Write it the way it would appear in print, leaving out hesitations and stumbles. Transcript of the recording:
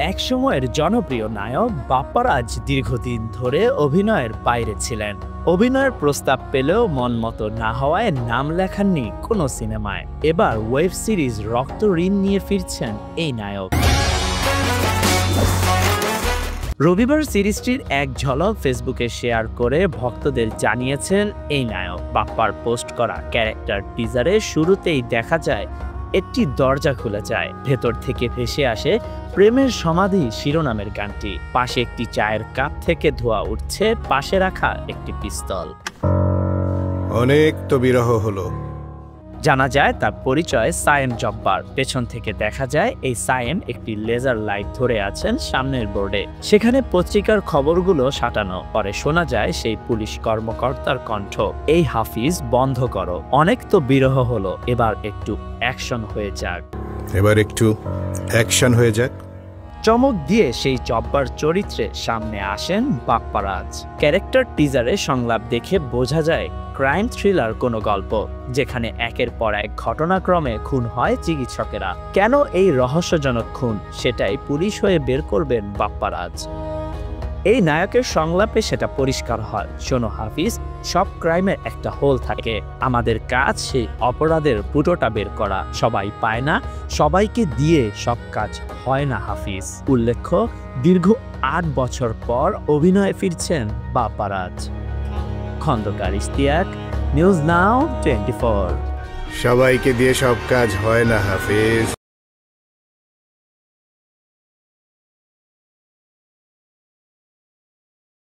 এক সময়ের জনপ্রিয় নায়ক বাপ্পারাজ দীর্ঘদিন ধরে অভিনয়ের বাইরে ছিলেন। অভিনয়ের প্রস্তাব পেলেও মন মতো না হওয়ায় নাম লেখাননি কোনো সিনেমায়। এবার ওয়েব সিরিজ রক্ত ঋণ নিয়ে ফিরছেন এই নায়ক। রবিবার সিরিজটির এক ঝলক ফেসবুকে শেয়ার করে ভক্তদের জানিয়েছেন এই নায়ক। বাপ্পার পোস্ট করা ক্যারেক্টার টিজারে শুরুতেই দেখা যায় একটি দরজা খুলে যায়, ভেতর থেকে ভেসে আসে প্রেমের সমাধি শিরোনামের গানটি। পাশে একটি চায়ের কাপ থেকে ধোঁয়া উঠছে, পাশে রাখা একটি পিস্তল। অনেক তো বিরহ হলো। জানা যায় তার পরিচয় সায়েম জব্বার। পেছন থেকে দেখা যায় এই সায়েম একটি লেজার লাইট ধরে আছেন সামনের বোর্ডে। সেখানে পত্রিকার খবরগুলো সাঁটানো। পরে শোনা যায় সেই পুলিশ কর্মকর্তার কণ্ঠ, এই হাফিজ বন্ধ করো, অনেক তো বিরহ হলো, এবার একটু অ্যাকশন হয়ে যাক। চমক দিয়ে সেই জব্বার চরিত্রে সামনে আসেন বাপ্পারাজ। ক্যারেক্টার টিজারে সংলাপ দেখে বোঝা যায় ক্রাইম থ্রিলার কোনো গল্প, যেখানে একের পর এক ঘটনাক্রমে খুন হয় চিকিৎসকেরা। কেন এই রহস্যজনক খুন, সেটাই পুলিশ হয়ে বের করবেন বাপ্পারাজ। এই নায়কের সংলাপে সেটা পরিষ্কার হয়, শোনো হাফিজ, সব ক্রাইমের একটা হোল থাকে, আমাদের কাজ সেই অপরাধের ফুটোটা বের করা। সবাই পায় না, সবাইকে দিয়ে সব কাজ হয় না হাফিজ। উল্লেখ্য, দীর্ঘ ৮ বছর পর অভিনয়ে ফিরছেন বাপ্পারাজ। Khandakar Ishtiaq, news now 24। সবাইকে দিয়ে সব কাজ হয় না হাফিজ।